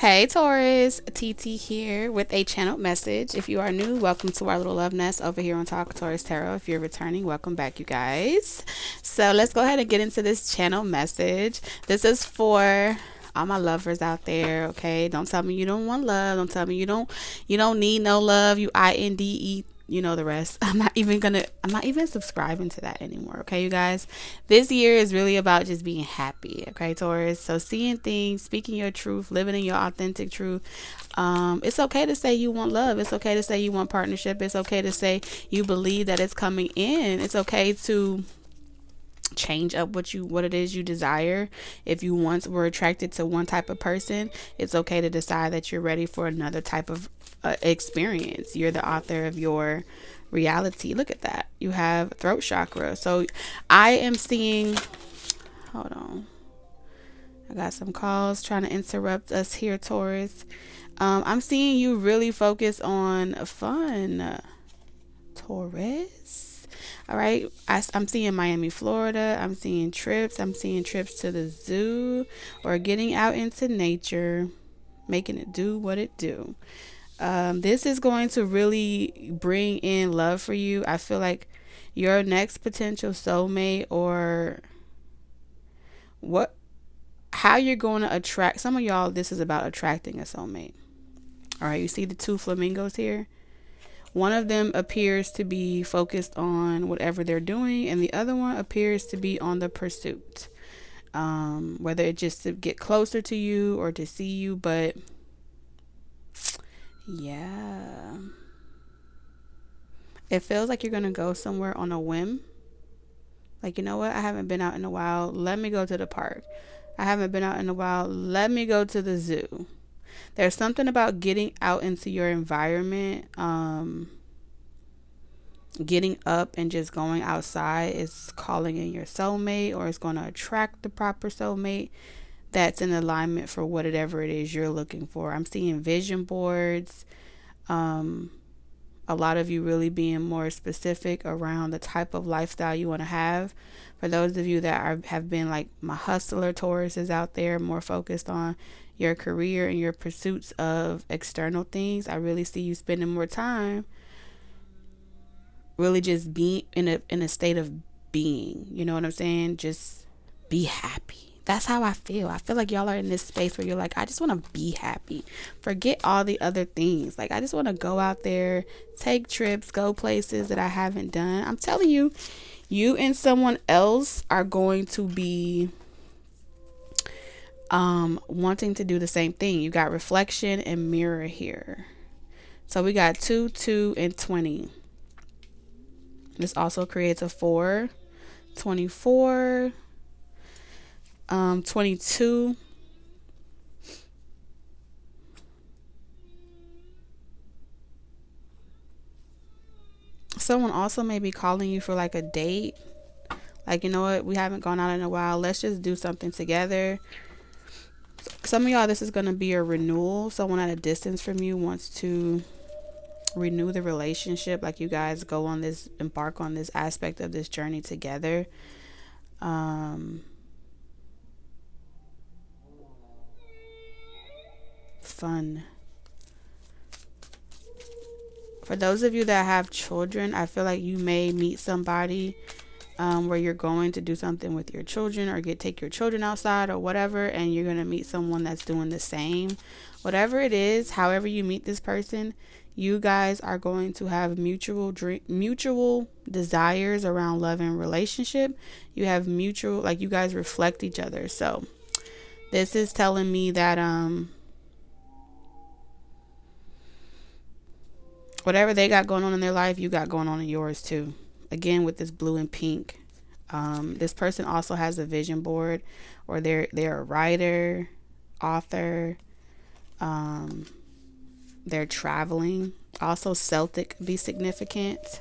Hey Taurus, TT here with a channeled message. If you are new, welcome to our little love nest over here on Talk Taurus Tarot. If you're returning, welcome back, you guys. So let's go ahead and get into this channel message. This is for all my lovers out there, okay? Don't tell me you don't want love. Don't tell me you don't need no love. You INDE, you know the rest. I'm not even subscribing to that anymore, okay, you guys? This year is really about just being happy, okay, Taurus? So seeing things, speaking your truth, living in your authentic truth. It's okay to say you want love. It's okay to say you want partnership. It's okay to say you believe that it's coming in. It's okay to change up what it is you desire. If you once were attracted to one type of person, it's okay to decide that you're ready for another type of experience. You're the author of your reality. Look at that. You have throat chakra. So I am seeing, hold on, I got some calls trying to interrupt us here, Taurus. I'm seeing you really focus on fun, Taurus. All right. I'm seeing Miami, Florida. I'm seeing trips. I'm seeing trips to the zoo or getting out into nature, making it do what it do. This is going to really bring in love for you. I feel like your next potential soulmate, or how you're going to attract some of y'all. This is about attracting a soulmate. All right. You see the two flamingos here? One of them appears to be focused on whatever they're doing, and the other one appears to be on the pursuit. Whether it's just to get closer to you or to see you, but yeah. It feels like you're going to go somewhere on a whim. Like, you know what? I haven't been out in a while. Let me go to the park. I haven't been out in a while. Let me go to the zoo. There's something about getting out into your environment, getting up and just going outside is calling in your soulmate, or it's going to attract the proper soulmate that's in alignment for whatever it is you're looking for. I'm seeing vision boards. A lot of you really being more specific around the type of lifestyle you want to have. For those of you that have been like my hustler Tauruses out there, more focused on your career and your pursuits of external things, I really see you spending more time really just being in a state of being. You know what I'm saying? Just be happy. That's how I feel. I feel like y'all are in this space where you're like, I just want to be happy. Forget all the other things. Like, I just want to go out there, take trips, go places that I haven't done. I'm telling you, you and someone else are going to be wanting to do the same thing. You got reflection and mirror here. So we got 2, 2, and 20. This also creates a 4, 24, 22. Someone also may be calling you for like a date. Like, you know what? We haven't gone out in a while. Let's just do something together. Some of y'all, this is going to be a renewal. Someone at a distance from you wants to renew the relationship. Like, you guys embark on this aspect of this journey together. Fun. For those of you that have children, I feel like you may meet somebody where you're going to do something with your children, or take your children outside or whatever, and you're going to meet someone that's doing the same. Whatever it is, however you meet this person, you guys are going to have mutual desires around love and relationship. You have mutual, like, you guys reflect each other. So this is telling me that whatever they got going on in their life, you got going on in yours too. Again, with this blue and pink. This person also has a vision board, or they're a writer, author. They're traveling. Also, Celtic be significant.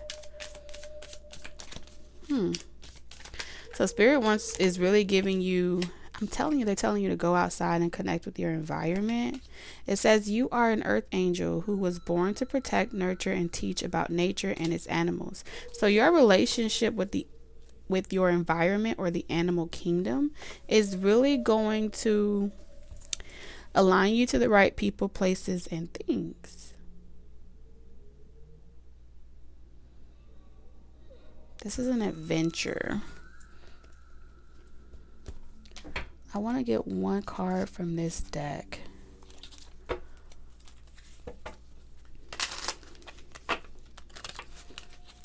So Spirit is really giving you, I'm telling you, they're telling you to go outside and connect with your environment. It says you are an earth angel who was born to protect, nurture, and teach about nature and its animals. So your relationship with your environment or the animal kingdom is really going to align you to the right people, places, and things. This is an adventure. I want to get one card from this deck.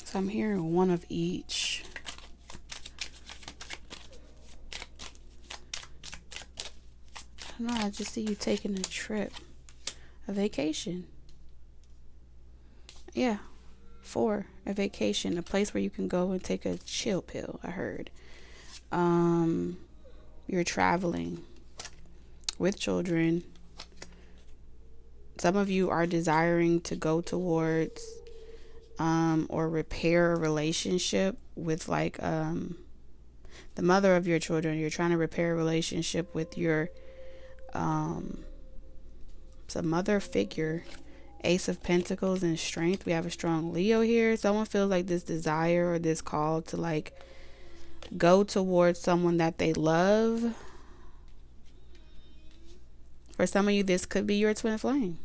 So I'm hearing one of each. I don't know, I just see you taking a trip, a vacation. Yeah, 4, a vacation, a place where you can go and take a chill pill, I heard. You're traveling with children. Some of you are desiring to go towards or repair a relationship with like the mother of your children. You're trying to repair a relationship with your some mother figure. Ace of Pentacles and Strength. We have a strong Leo here. Someone feels like this desire or this call to like go towards someone that they love. For some of you, this could be your twin flame.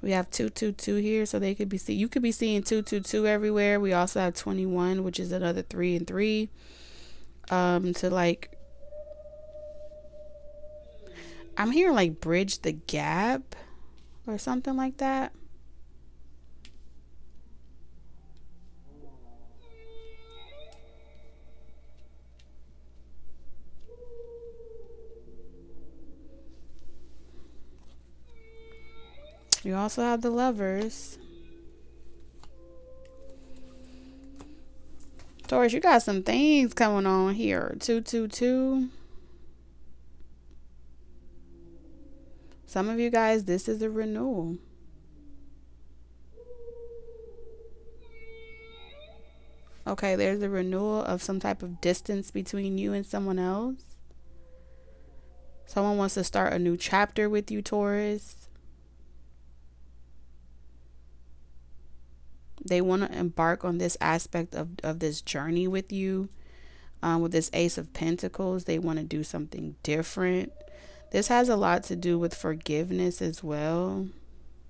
We have 222 here, so they could be you could be seeing 222 everywhere. We also have 21, which is another 3 and 3. To like, I'm hearing like bridge the gap or something like that. You also have the Lovers. Taurus, you got some things coming on here. 222. Some of you guys, this is a renewal. Okay, there's a renewal of some type of distance between you and someone else. Someone wants to start a new chapter with you, Taurus. They want to embark on this aspect of this journey with you. With this Ace of Pentacles, they want to do something different. This has a lot to do with forgiveness as well.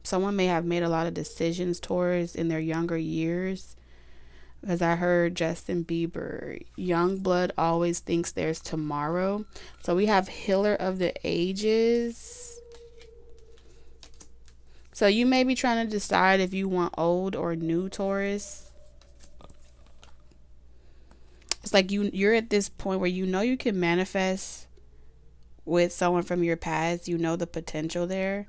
Someone may have made a lot of decisions, Taurus, in their younger years. Because I heard Justin Bieber, young blood always thinks there's tomorrow. So we have Healer of the Ages. So you may be trying to decide if you want old or new, Taurus. It's like you're at this point where you know you can manifest with someone from your past. You know the potential there.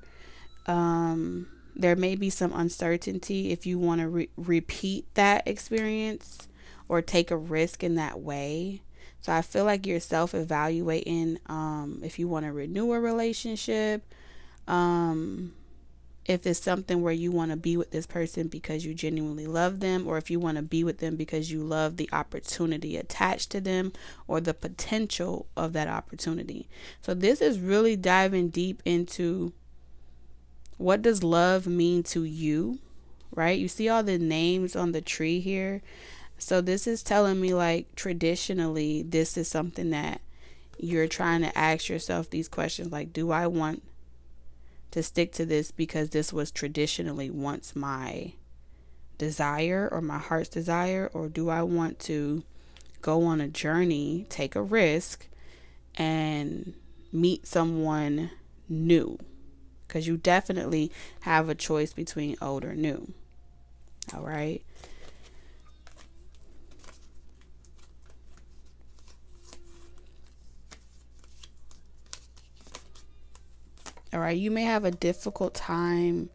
There may be some uncertainty if you want to repeat that experience or take a risk in that way. So I feel like you're self-evaluating if you want to renew a relationship, if it's something where you want to be with this person because you genuinely love them, or if you want to be with them because you love the opportunity attached to them or the potential of that opportunity. So this is really diving deep into what does love mean to you, right? You see all the names on the tree here. So this is telling me like traditionally, this is something that you're trying to ask yourself these questions like, do I want to stick to this because this was traditionally once my desire or my heart's desire, or do I want to go on a journey, take a risk, and meet someone new? Because you definitely have a choice between old or new. All right. All right, you may have a difficult time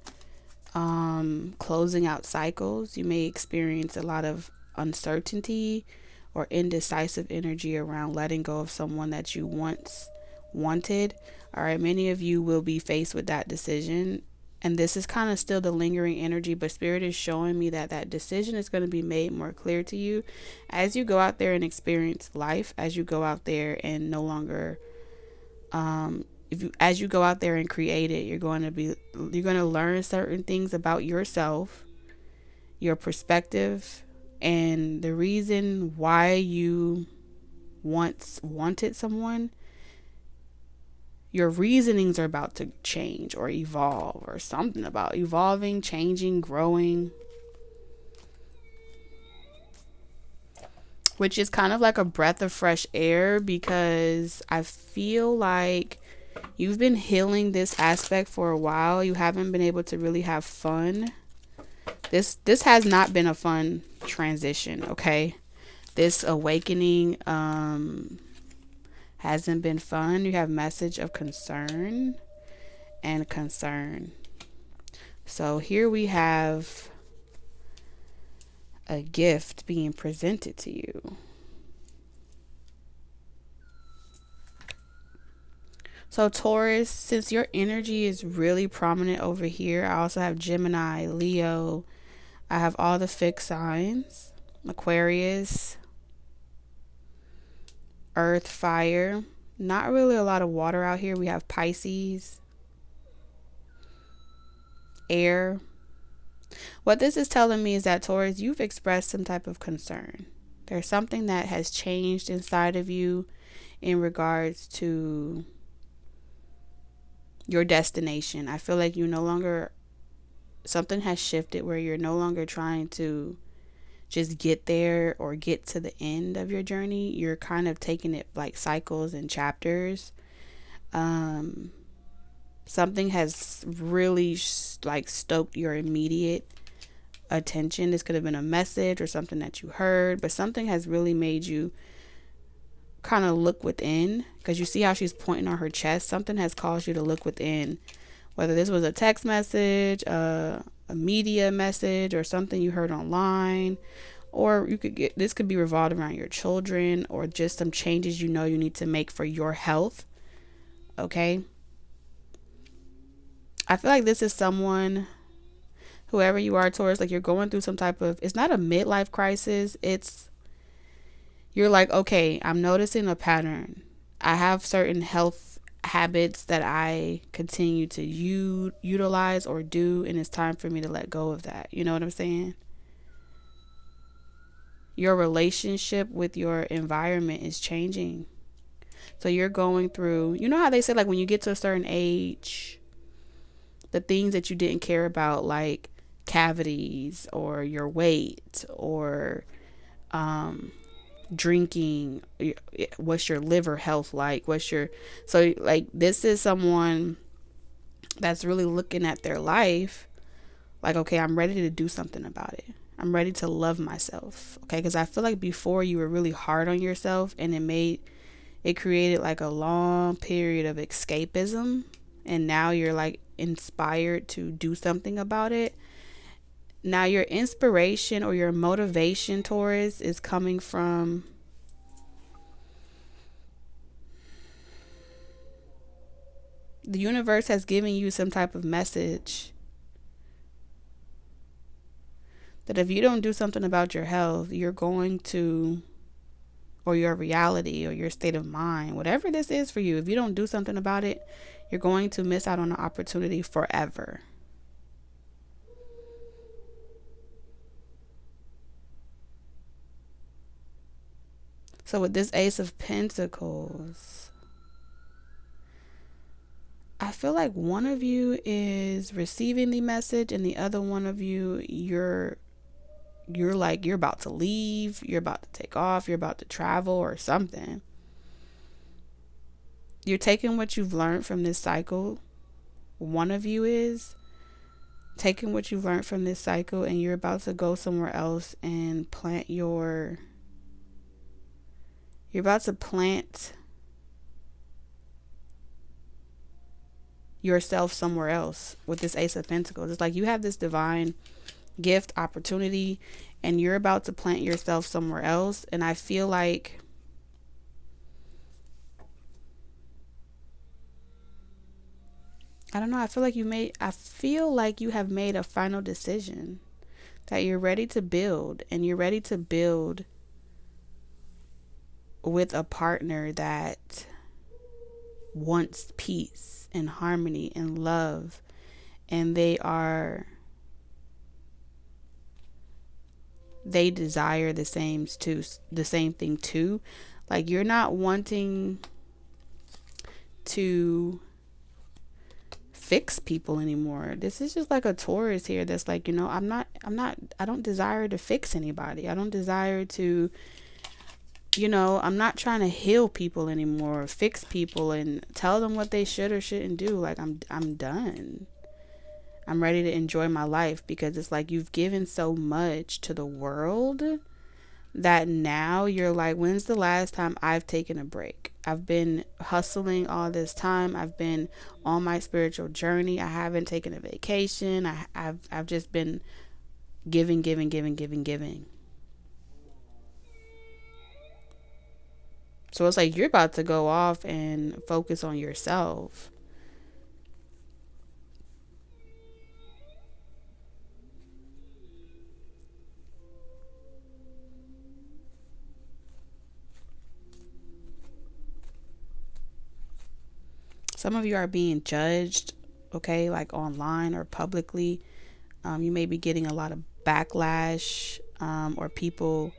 closing out cycles. You may experience a lot of uncertainty or indecisive energy around letting go of someone that you once wanted. All right, many of you will be faced with that decision. And this is kind of still the lingering energy, but Spirit is showing me that that decision is going to be made more clear to you as you go out there and experience life, as you go out there and no longer as you go out there and create it, you're going to learn certain things about yourself, your perspective, And the reason why you once wanted someone, your reasonings are about to change or evolve, or something about evolving, changing, growing, which is kind of like a breath of fresh air, because I feel like you've been healing this aspect for a while. You haven't been able to really have fun. This has not been a fun transition, okay? This awakening hasn't been fun. You have message of concern and concern. So here we have a gift being presented to you. So Taurus, since your energy is really prominent over here, I also have Gemini, Leo. I have all the fixed signs. Aquarius, Earth, Fire. Not really a lot of water out here. We have Pisces, Air. What this is telling me is that, Taurus, you've expressed some type of concern. There's something that has changed inside of you in regards to your destination. I feel like you no longer, something has shifted where you're no longer trying to just get there or get to the end of your journey. You're kind of taking it like cycles and chapters. Something has really like stoked your immediate attention. This could have been a message or something that you heard, but something has really made you kind of look within, because you see how she's pointing on her chest. Something has caused you to look within, whether this was a text message, a media message, or something you heard online, or you could get, this could be revolved around your children, or just some changes you know you need to make for your health. Okay, I feel like this is someone, whoever you are, Taurus, like you're going through some type of, it's not a midlife crisis, it's, you're like, okay, I'm noticing a pattern. I have certain health habits that I continue to utilize or do, and it's time for me to let go of that. You know what I'm saying? Your relationship with your environment is changing. So you're going through, you know how they say like when you get to a certain age, the things that you didn't care about, like cavities or your weight or drinking, what's your liver health like, what's your, so like this is someone that's really looking at their life like, okay, I'm ready to do something about it. I'm ready to love myself. Okay, because I feel like before you were really hard on yourself, and it created like a long period of escapism, and now you're like inspired to do something about it. Now your inspiration or your motivation, Taurus, is coming from the universe has given you some type of message that if you don't do something about your health, you're going to, or your reality or your state of mind, whatever this is for you, if you don't do something about it, you're going to miss out on the opportunity forever. So with this Ace of Pentacles, I feel like one of you is receiving the message, and the other one of you, you're like, you're about to leave, you're about to take off, you're about to travel or something. You're taking what you've learned from this cycle. One of you is taking what you've learned from this cycle, and you're about to go somewhere else and plant your, you're about to plant yourself somewhere else with this Ace of Pentacles. It's like you have this divine gift, opportunity, and you're about to plant yourself somewhere else. And I feel like I don't know, I feel like you have made a final decision, that you're ready to build, and you're ready to build with a partner that wants peace and harmony and love, and they are they desire the same thing too. Like, you're not wanting to fix people anymore. This is just like a Taurus here that's like, I don't desire to fix anybody. I don't desire to, I'm not trying to heal people anymore, or fix people and tell them what they should or shouldn't do. Like, I'm done. I'm ready to enjoy my life, because it's like you've given so much to the world that now you're like, when's the last time I've taken a break? I've been hustling all this time. I've been on my spiritual journey. I haven't taken a vacation. I've just been giving. So it's like you're about to go off and focus on yourself. Some of you are being judged, okay, like online or publicly. You may be getting a lot of backlash, or people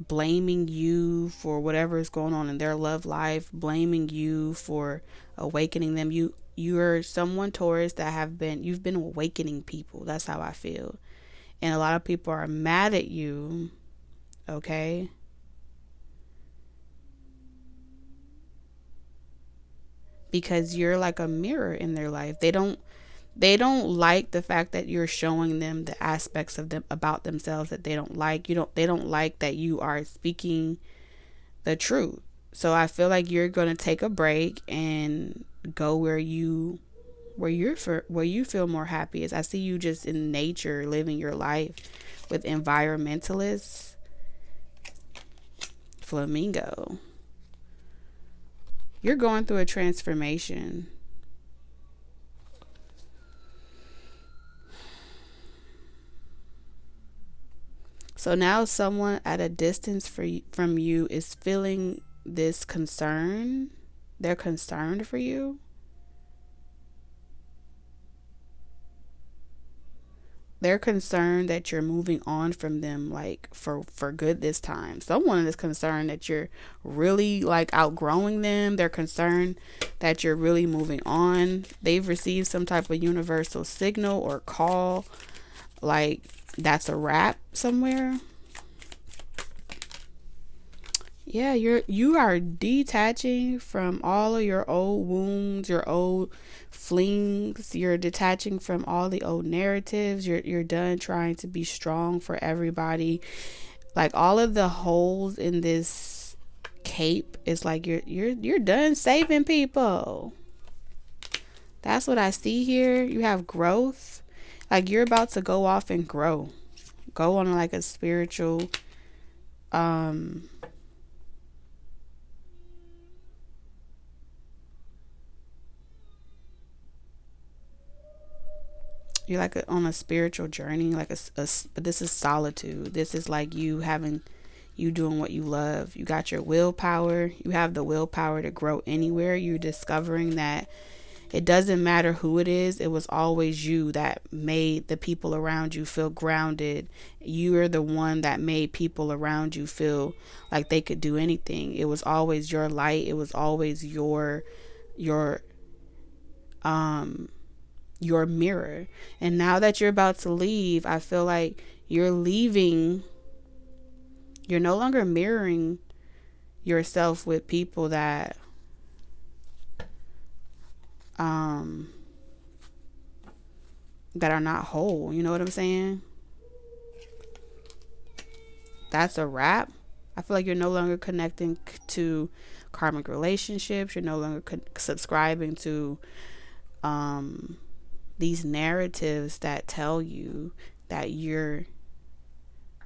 blaming you for whatever is going on in their love life, blaming you for awakening them. You're someone, Taurus, you've been awakening people. That's how I feel. And a lot of people are mad at you, okay? Because you're like a mirror in their life. They don't like the fact that you're showing them the aspects of them about themselves that they don't like. They don't like that you are speaking the truth. So I feel like you're going to take a break and go where you feel more happiest. I see you just in nature living your life with environmentalists. Flamingo. You're going through a transformation. So now someone at a distance from you is feeling this concern. They're concerned for you. They're concerned that you're moving on from them, like for good this time. Someone is concerned that you're really like outgrowing them. They're concerned that you're really moving on. They've received some type of universal signal or call, like that's a wrap somewhere. Yeah, you are detaching from all of your old wounds, your old flings. You're detaching from all the old narratives. You're done trying to be strong for everybody. Like all of the holes in this cape is like you're done saving people. That's what I see here. You have growth. Like you're about to go off and grow. Go on like a spiritual you're like on a spiritual journey, like but this is solitude. This is like you doing what you love. You got your willpower. You have the willpower to grow anywhere. You're discovering that it doesn't matter who it is. It was always you that made the people around you feel grounded. You are the one that made people around you feel like they could do anything. It was always your light. It was always your mirror. And now that you're about to leave, I feel like you're leaving. You're no longer mirroring yourself with people that that are not whole. You know what I'm saying? That's a wrap. I feel like you're no longer connecting to karmic relationships. You're no longer subscribing to these narratives that tell you that you're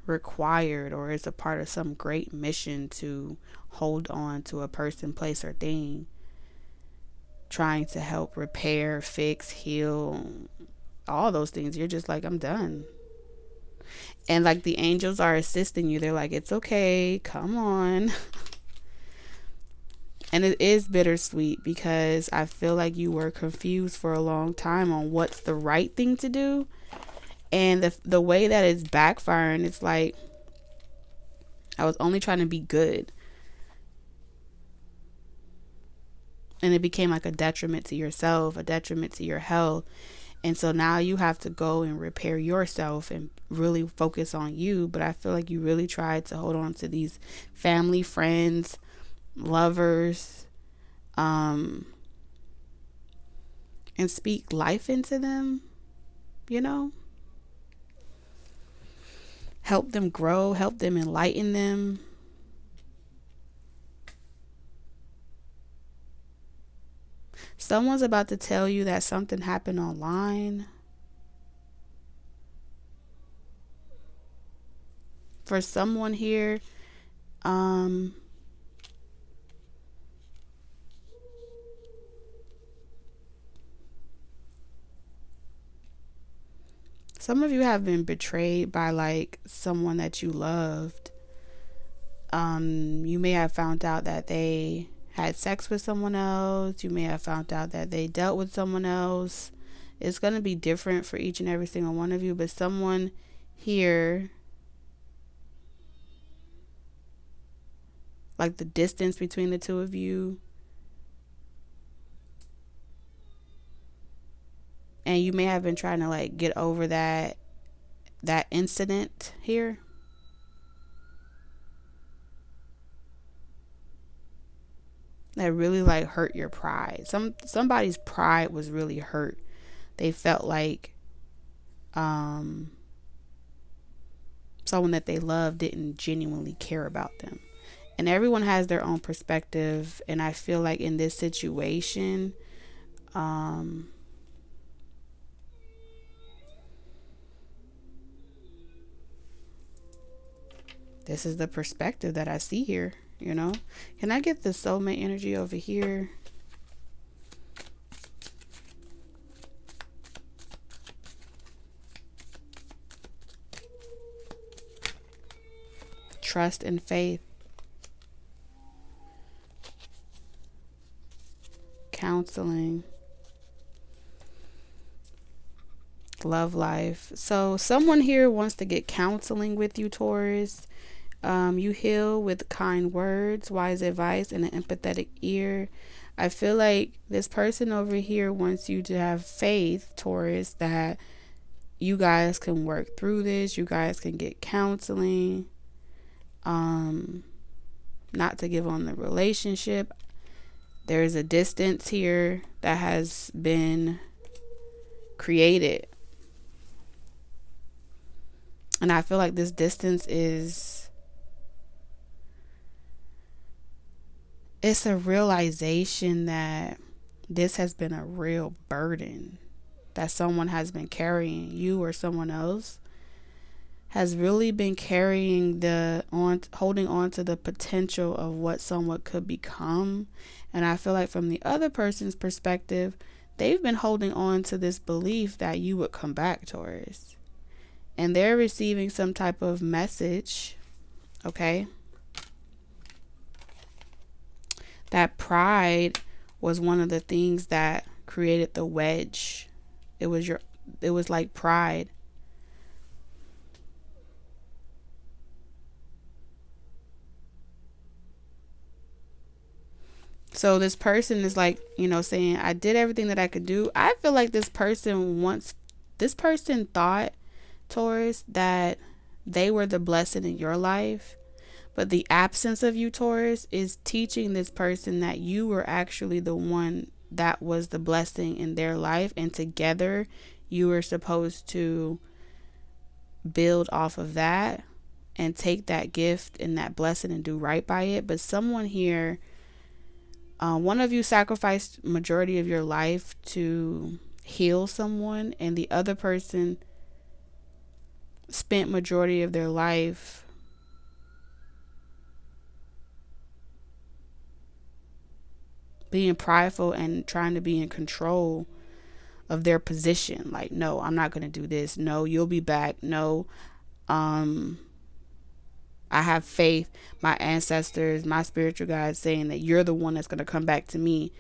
required or is a part of some great mission to hold on to a person, place, or thing, trying to help repair, fix, heal, all those things. You're just like, I'm done. And like the angels are assisting you. They're like, it's okay, come on. And it is bittersweet because I feel like you were confused for a long time on what's the right thing to do. And the way that it's backfiring, it's like, I was only trying to be good. And it became like a detriment to yourself, a detriment to your health. And so now you have to go and repair yourself and really focus on you. But I feel like you really tried to hold on to these family, friends, lovers, and speak life into them, you know? Help them grow, help them enlighten them. Someone's about to tell you that something happened online. For someone here, some of you have been betrayed by like someone that you loved. You may have found out that they had sex with someone else. You may have found out that they dealt with someone else. It's going to be different for each and every single one of you, but someone here, like the distance between the two of you, and you may have been trying to like get over that incident here. That really like hurt your pride. Somebody's pride was really hurt. They felt like someone that they loved didn't genuinely care about them. And everyone has their own perspective, and I feel like in this situation, this is the perspective that I see here, you know? Can I get the soulmate energy over here? Trust and faith. Counseling. Love life. So someone here wants to get counseling with you, Taurus. You heal with kind words, wise advice, and an empathetic ear. I feel like this person over here wants you to have faith, Taurus, that you guys can work through this. You guys can get counseling. Not to give on the relationship. There is a distance here that has been created. And I feel like this distance it's a realization that this has been a real burden that someone has been carrying. You or someone else has really been carrying holding on to the potential of what someone could become. And I feel like from the other person's perspective, they've been holding on to this belief that you would come back, Taurus. And they're receiving some type of message, okay? That pride was one of the things that created the wedge. It was like pride. So this person is like, saying, I did everything that I could do. I feel like this person thought, Taurus, that they were the blessing in your life. But the absence of you, Taurus, is teaching this person that you were actually the one that was the blessing in their life. And together you were supposed to build off of that and take that gift and that blessing and do right by it. But someone here, one of you sacrificed majority of your life to heal someone, and the other person spent majority of their life being prideful and trying to be in control of their position. Like, no, I'm not going to do this. No, you'll be back. No, I have faith, my ancestors, my spiritual guides saying that you're the one that's going to come back to me.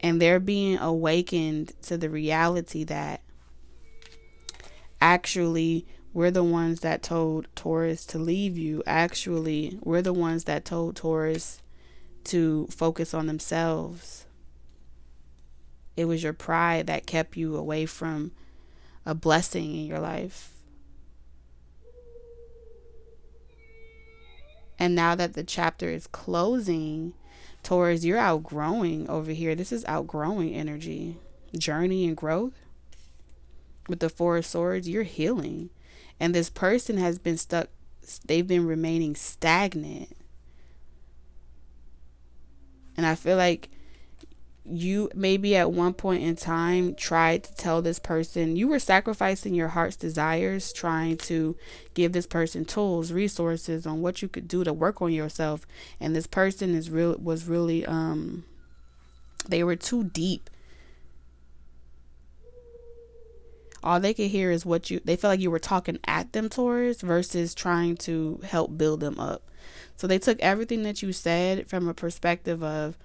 And they're being awakened to the reality that Actually, we're the ones that told Taurus to leave you. Actually, we're the ones that told Taurus to focus on themselves. It was your pride that kept you away from a blessing in your life. And now that the chapter is closing, Taurus, you're outgrowing over here. This is outgrowing energy, journey and growth. With the Four of Swords, you're healing. And this person has been stuck. They've been remaining stagnant. And I feel like you maybe at one point in time tried to tell this person, you were sacrificing your heart's desires, trying to give this person tools, resources on what you could do to work on yourself. And this person was really they were too deep. All they could hear is they felt like you were talking at them, Taurus, versus trying to help build them up. So they took everything that you said from a perspective of,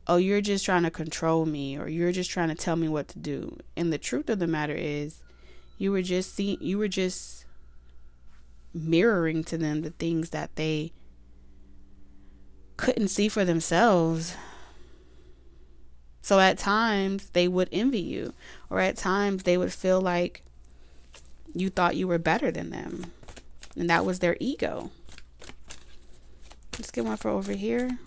oh, you're just trying to control me, or you're just trying to tell me what to do. And the truth of the matter is, you were just mirroring to them the things that they couldn't see for themselves. So at times they would envy you, or at times they would feel like you thought you were better than them. And that was their ego. Let's get one for over here.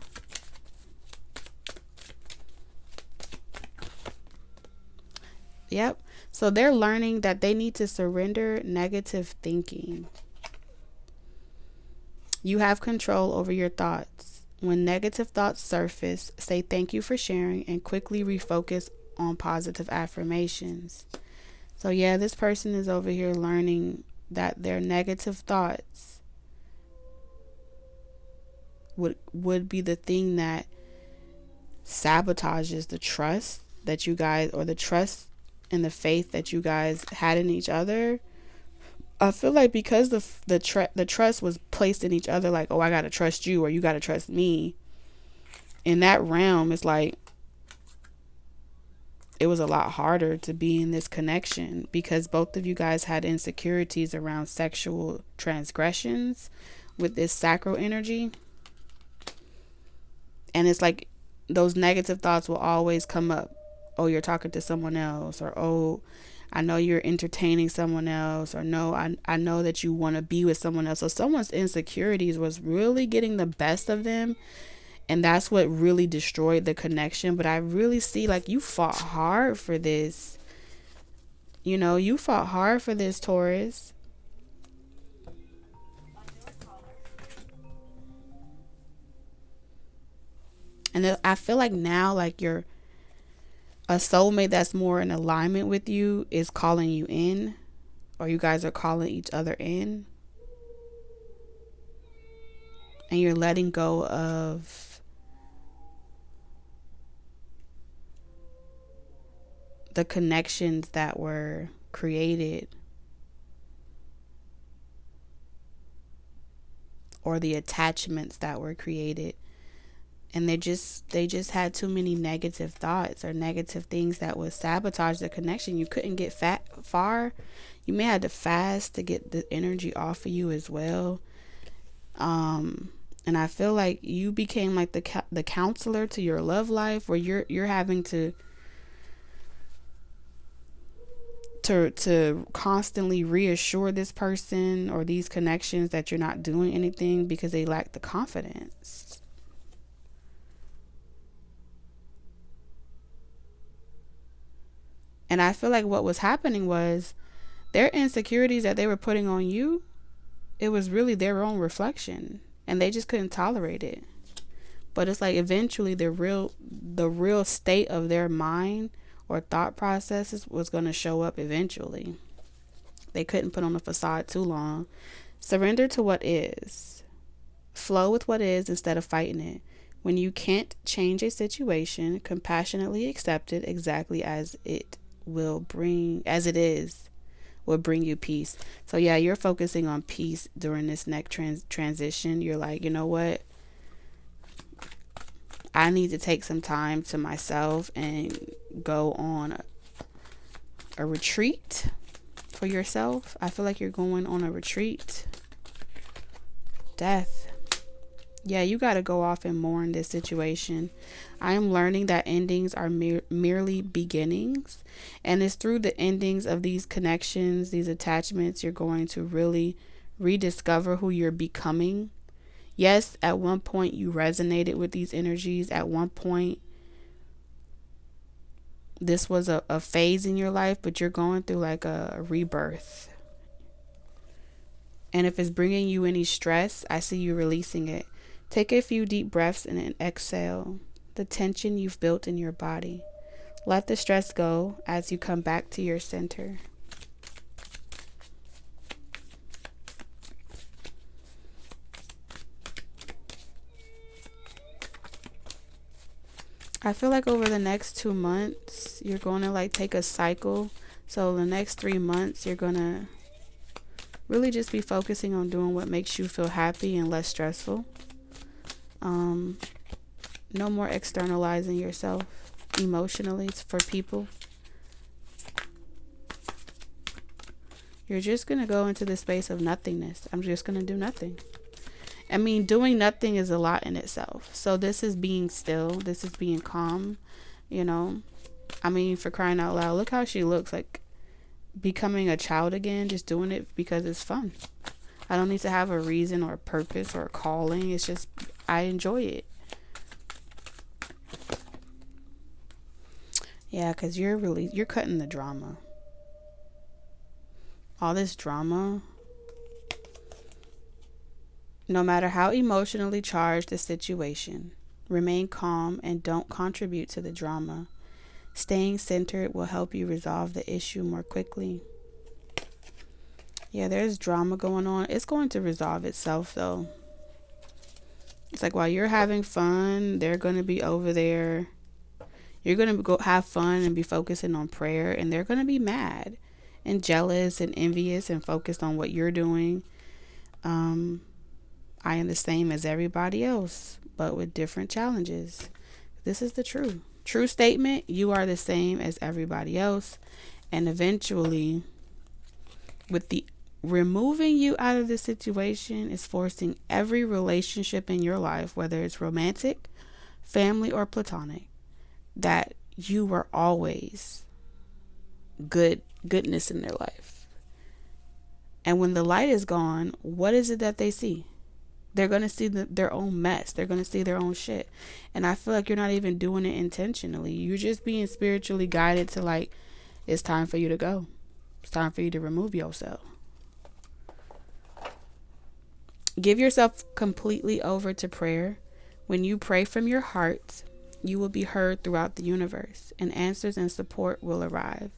Yep. So they're learning that they need to surrender negative thinking. You have control over your thoughts. When negative thoughts surface, say thank you for sharing and quickly refocus on positive affirmations. So yeah, this person is over here learning that their negative thoughts would be the thing that sabotages the trust that you guys, or the trust and the faith that you guys had in each other. I feel like because the trust was placed in each other, like, oh, I gotta trust you, or you gotta trust me. In that realm, it's like it was a lot harder to be in this connection because both of you guys had insecurities around sexual transgressions with this sacral energy. And it's like those negative thoughts will always come up. Oh, you're talking to someone else, or oh, I know you're entertaining someone else, or no, I know that you want to be with someone else. So someone's insecurities was really getting the best of them, and that's what really destroyed the connection. But I really see like you fought hard for this. You know, you fought hard for this, Taurus. And I feel like now, like a soulmate that's more in alignment with you is calling you in, or you guys are calling each other in, and you're letting go of the connections that were created, or the attachments that were created. And they just had too many negative thoughts or negative things that would sabotage the connection. You couldn't get far. You may have to fast to get the energy off of you as well. And I feel like you became like the counselor to your love life, where you're having to constantly reassure this person or these connections that you're not doing anything because they lack the confidence. And I feel like what was happening was their insecurities that they were putting on you, it was really their own reflection, and they just couldn't tolerate it. But it's like eventually the real state of their mind or thought processes was going to show up eventually. They couldn't put on a facade too long. Surrender to what is. Flow with what is instead of fighting it. When you can't change a situation, compassionately accept it exactly as it is will bring you peace. So yeah, you're focusing on peace during this next transition. You're like, you know what? I need to take some time to myself and go on a retreat for yourself. I feel like you're going on a retreat. Death. Yeah, you got to go off and mourn this situation. I am learning that endings are merely beginnings. And it's through the endings of these connections, these attachments, you're going to really rediscover who you're becoming. Yes, at one point you resonated with these energies. At one point, this was a phase in your life, but you're going through like a rebirth. And if it's bringing you any stress, I see you releasing it. Take a few deep breaths and then exhale the tension you've built in your body. Let the stress go as you come back to your center. I feel like over the next 2 months, you're going to like take a cycle. So the next 3 months, you're going to really just be focusing on doing what makes you feel happy and less stressful. No more externalizing yourself emotionally for people. You're just going to go into the space of nothingness. I'm just going to do nothing. I mean, doing nothing is a lot in itself. So this is being still. This is being calm, you know. I mean, for crying out loud, look how she looks, like becoming a child again, just doing it because it's fun. I don't need to have a reason or a purpose or a calling. It's just, I enjoy it. Yeah, because you're cutting the drama. All this drama, no matter how emotionally charged the situation, remain calm and don't contribute to the drama. Staying centered will help you resolve the issue more quickly. Yeah, there's drama going on. It's going to resolve itself, though. It's like while you're having fun, they're going to be over there. You're going to go have fun and be focusing on prayer, and they're going to be mad and jealous and envious and focused on what you're doing. I am the same as everybody else, but with different challenges. This is the true statement. You are the same as everybody else. And eventually, with the removing you out of the situation is forcing every relationship in your life, whether it's romantic, family, or platonic, that you were always goodness in their life. And when the light is gone, what is it that they see? They're going to see their own mess. They're going to see their own shit. And I feel like you're not even doing it intentionally. You're just being spiritually guided to like, it's time for you to go. It's time for you to remove yourself. Give yourself completely over to prayer. When you pray from your heart, you will be heard throughout the universe, and answers and support will arrive.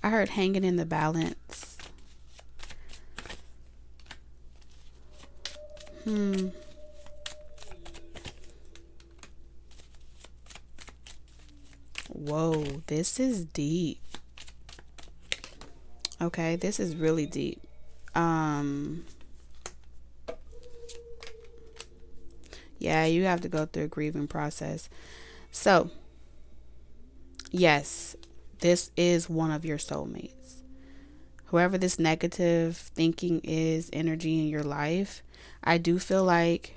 I heard hanging in the balance. Whoa, this is deep. Okay, this is really deep. Yeah, you have to go through a grieving process. So, yes, this is one of your soulmates. Whoever this negative thinking is, energy in your life, I do feel like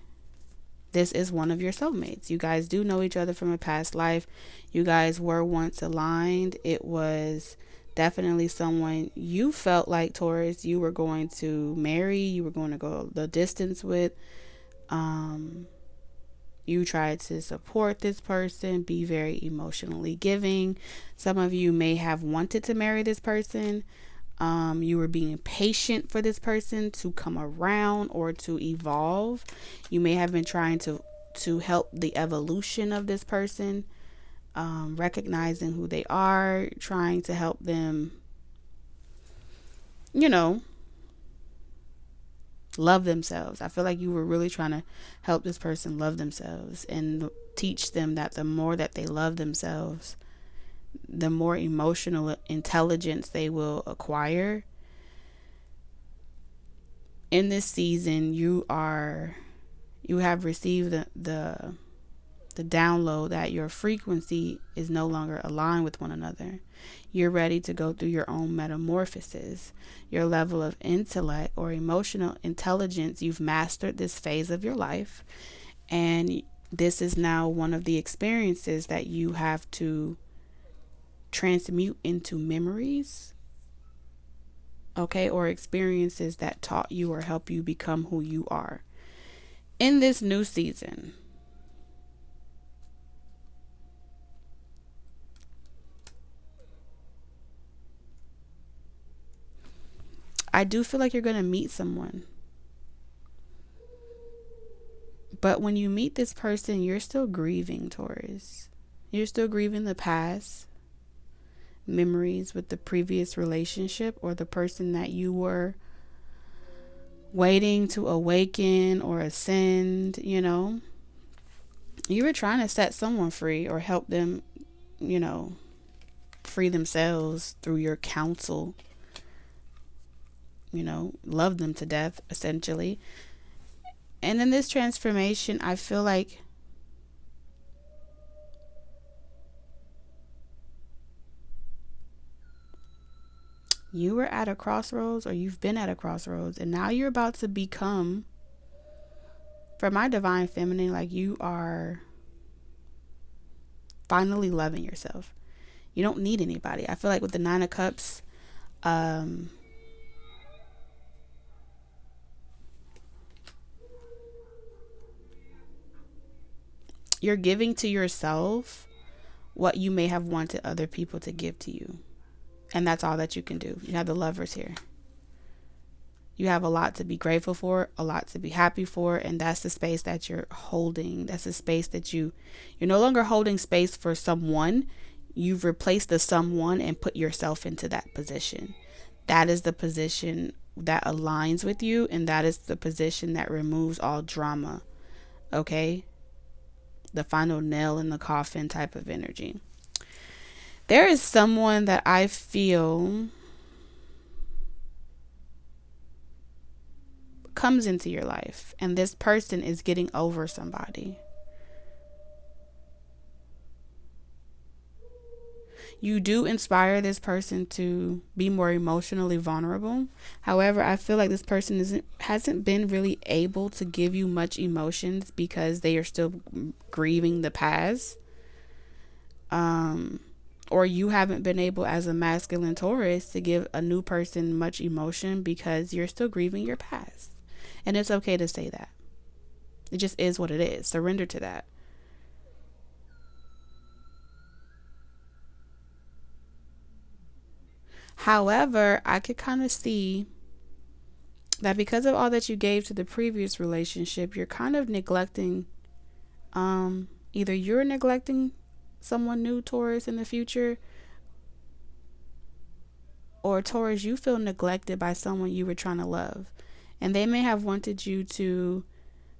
this is one of your soulmates. You guys do know each other from a past life. You guys were once aligned. It was definitely someone you felt like, Taurus, you were going to marry, you were going to go the distance with. You tried to support this person, be very emotionally giving. Some of you may have wanted to marry this person. You were being patient for this person to come around or to evolve. You may have been trying to help the evolution of this person, recognizing who they are, trying to help them, love themselves. I feel like you were really trying to help this person love themselves and teach them that the more that they love themselves, the more emotional intelligence they will acquire. In this season, you have received the download that your frequency is no longer aligned with one another. You're ready to go through your own metamorphosis. Your level of intellect or emotional intelligence, you've mastered this phase of your life, and this is now one of the experiences that you have to transmute into memories, okay, or experiences that taught you or help you become who you are. In this new season, I do feel like you're going to meet someone. But when you meet this person, you're still grieving, Taurus. You're still grieving the past memories with the previous relationship or the person that you were waiting to awaken or ascend, you know. You were trying to set someone free or help them, you know, free themselves through your counsel. You know, love them to death, essentially. And in this transformation, I feel like you were at a crossroads, or you've been at a crossroads, and now you're about to become, for my divine feminine, like you are finally loving yourself. You don't need anybody. I feel like with the 9 of Cups, you're giving to yourself what you may have wanted other people to give to you. And that's all that you can do. You have the Lovers here. You have a lot to be grateful for, a lot to be happy for, and that's the space that you're holding. That's the space that you're no longer holding space for someone. You've replaced the someone and put yourself into that position. That is the position that aligns with you, and that is the position that removes all drama. Okay? The final nail in the coffin type of energy. There is someone that I feel comes into your life, and this person is getting over somebody. You do inspire this person to be more emotionally vulnerable. However, I feel like this person hasn't been really able to give you much emotions because they are still grieving the past. Or you haven't been able, as a masculine Taurus, to give a new person much emotion because you're still grieving your past. And it's okay to say that. It just is what it is. Surrender to that. However, I could kind of see that because of all that you gave to the previous relationship, you're kind of neglecting, either you're neglecting someone new, Taurus, in the future, or Taurus, you feel neglected by someone you were trying to love. And they may have wanted you to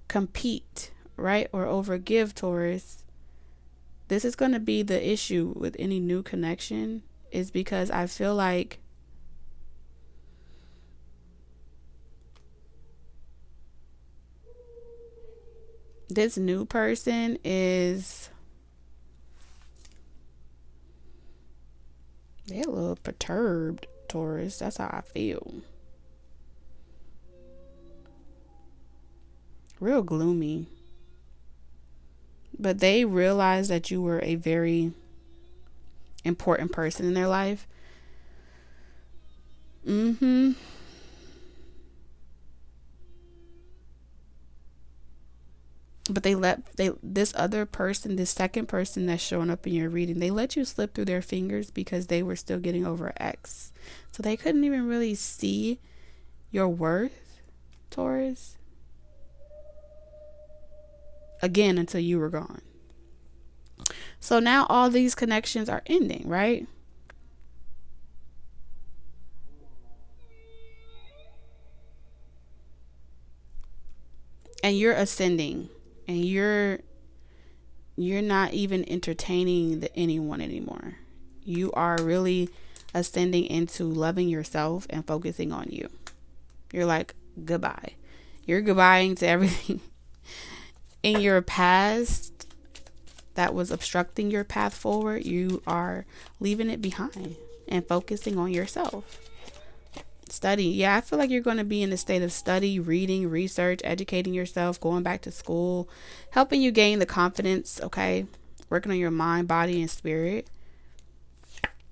compete, right? Or overgive, Taurus. This is going to be the issue with any new connection, is because I feel like this new person is, they're a little perturbed, Taurus. That's how I feel. Real gloomy. But they realized that you were a very important person in their life. But this other person, this second person that's showing up in your reading, they let you slip through their fingers because they were still getting over X. So they couldn't even really see your worth, Taurus, again, until you were gone. So now all these connections are ending, right? and you're ascending, and you're not even entertaining anyone anymore. You are really ascending into loving yourself and focusing on you. You're like, goodbye. You're goodbying to everything in your past that was obstructing your path forward. You are leaving it behind and focusing on yourself. Study. Yeah, I feel like you're going to be in a state of study, reading, research, educating yourself, going back to school, helping you gain the confidence, okay? Working on your mind, body, and spirit.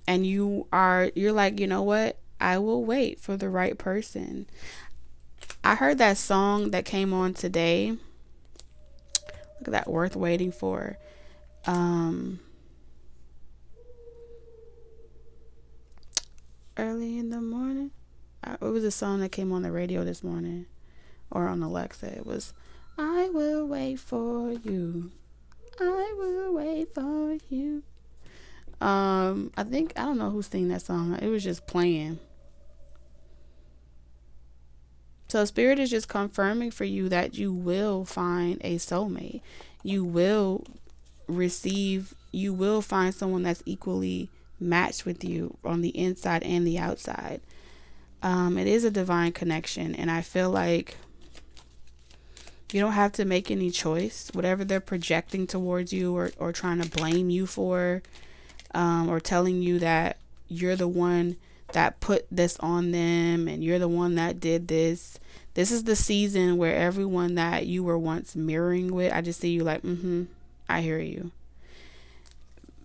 And you're like, you know what? I will wait for the right person. I heard that song that came on today. Look at that, Worth Waiting For. Early in the morning. It was a song that came on the radio this morning, or on Alexa. It was, I will wait for you. I will wait for you. I don't know who sang that song. It was just playing. So Spirit is just confirming for you that you will find a soulmate. You will find someone that's equally matched with you on the inside and the outside. It is a divine connection, and I feel like you don't have to make any choice. Whatever they're projecting towards you, or trying to blame you for, or telling you that you're the one that put this on them and you're the one that did this. This is the season where everyone that you were once mirroring with, I just see you like, I hear you.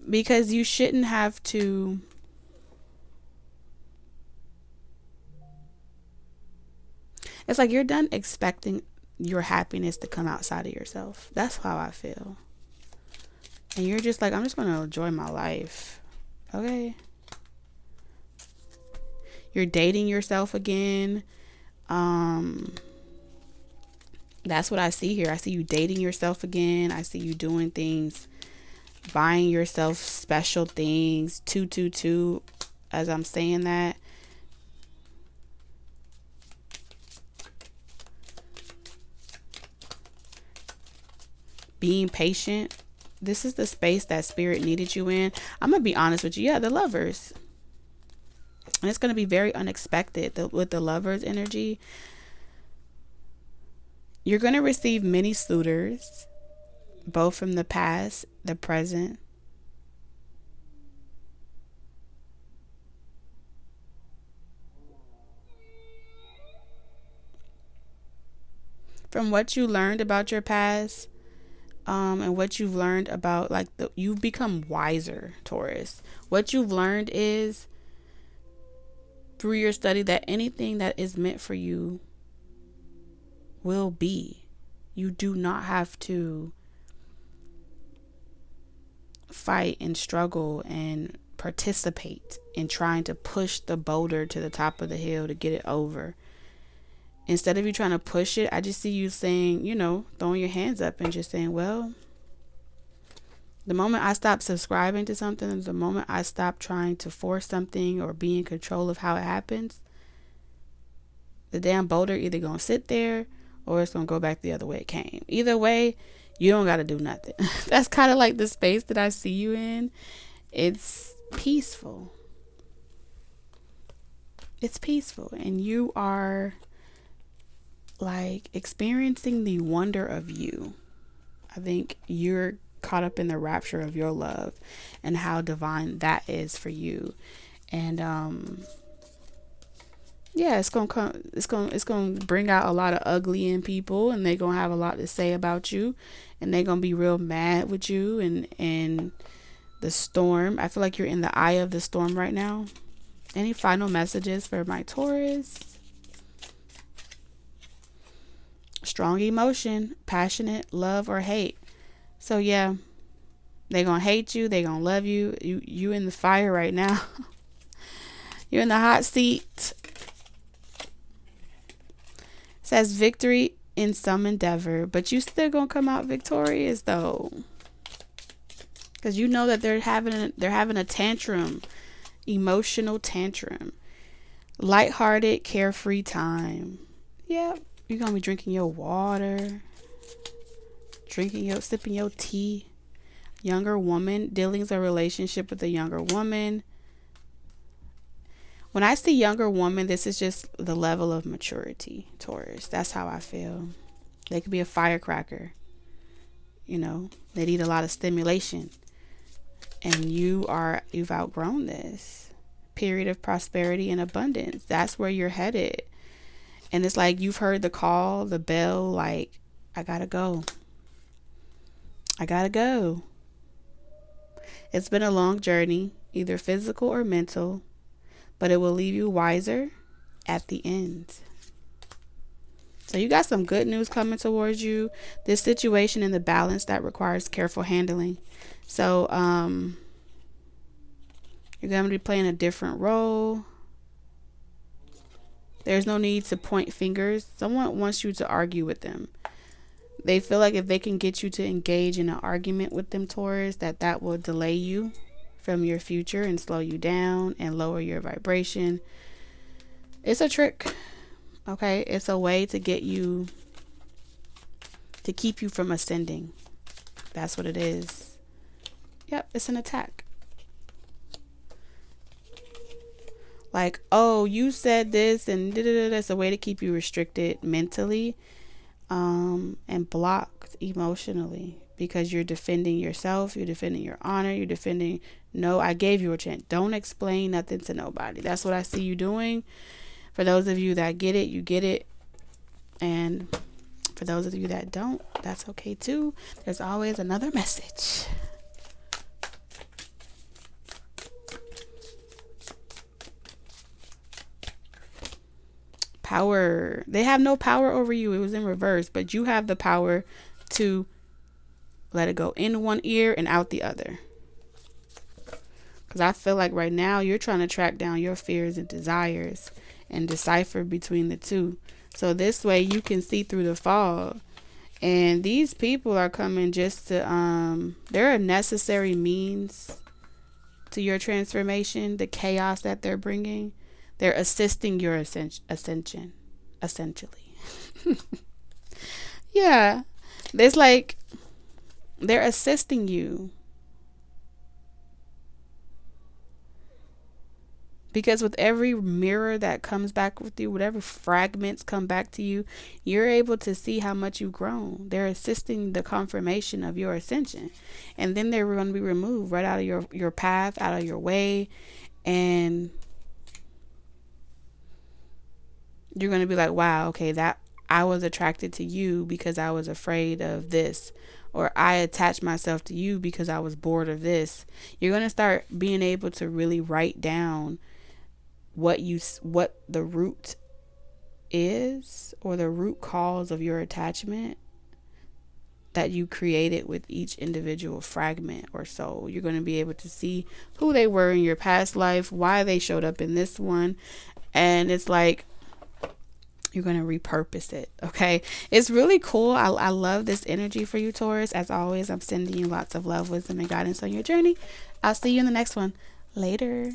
Because you shouldn't have to it's like you're done expecting your happiness to come outside of yourself. That's how I feel. And you're just like, I'm just going to enjoy my life. Okay. You're dating yourself again. That's what I see here. I see you dating yourself again. I see you doing things, buying yourself special things. 222, as I'm saying that. Being patient. This is the space that Spirit needed you in. I'm going to be honest with you. Yeah, the Lovers. And it's going to be very unexpected with the Lovers energy. You're going to receive many suitors, both from the past, the present. From what you learned about your past, and what you've learned about, like, you've become wiser, Taurus. What you've learned is, through your study, that anything that is meant for you will be. You do not have to fight and struggle and participate in trying to push the boulder to the top of the hill to get it over. Instead of you trying to push it, I just see you saying, throwing your hands up and just saying, well, the moment I stop subscribing to something, the moment I stop trying to force something or be in control of how it happens, the damn boulder either going to sit there or it's going to go back the other way it came. Either way, you don't got to do nothing. That's kind of like the space that I see you in. It's peaceful. It's peaceful. And you are like experiencing the wonder of you. I think you're caught up in the rapture of your love and how divine that is for you. And yeah, it's gonna bring out a lot of ugly in people, and they're gonna have a lot to say about you, and they're gonna be real mad with you. And the storm, I feel like you're in the eye of the storm right now. Any final messages for my Taurus? Strong emotion, passionate, love or hate. So yeah, they're gonna hate you, they're gonna love you. You in the fire right now. You're in the hot seat. It says victory in some endeavor, but you still gonna come out victorious though, because you know that they're having a tantrum, emotional tantrum. Lighthearted, carefree time. Yeah, you're gonna be drinking your water, sipping your tea. Younger woman, dealings or relationship with a younger woman. When I see younger woman, this is just the level of maturity, Taurus. That's how I feel. They could be a firecracker. You know, they need a lot of stimulation. And you've outgrown this period of prosperity and abundance. That's where you're headed. And it's like you've heard the call, the bell, like, I gotta go. I gotta go. It's been a long journey, either physical or mental, but it will leave you wiser at the end. So you got some good news coming towards you. This situation in the balance that requires careful handling. So you're going to be playing a different role. There's no need to point fingers. Someone wants you to argue with them. They feel like if they can get you to engage in an argument with them, Taurus, that will delay you from your future and slow you down and lower your vibration. It's a trick. Okay, it's a way to get you, to keep you from ascending. That's what it is. Yep, it's an attack. Like, oh, you said this and it's a way to keep you restricted mentally, and blocked emotionally, because you're defending yourself, you're defending your honor, you're defending, no, I gave you a chance. Don't explain nothing to nobody. That's what I see you doing. For those of you that get it, you get it. And for those of you that don't, that's okay too. There's always another message. Power. They have no power over you. It was in reverse, but you have the power to let it go in one ear and out the other. Because I feel like right now you're trying to track down your fears and desires and decipher between the two. So this way you can see through the fog. And these people are coming just to, they're a necessary means to your transformation, the chaos that they're bringing. They're assisting your ascension, essentially. Yeah. There's like, they're assisting you. Because with every mirror that comes back with you, whatever fragments come back to you, you're able to see how much you've grown. They're assisting the confirmation of your ascension. And then they're going to be removed right out of your path, out of your way. And you're going to be like, wow, okay, that I was attracted to you because I was afraid of this. Or I attached myself to you because I was bored of this. You're going to start being able to really write down what the root is, or the root cause of your attachment that you created with each individual fragment or soul. You're going to be able to see who they were in your past life, why they showed up in this one. And it's like, you're going to repurpose it. Okay. It's really cool. I love this energy for you, Taurus. As always, I'm sending you lots of love, wisdom, and guidance on your journey. I'll see you in the next one. Later.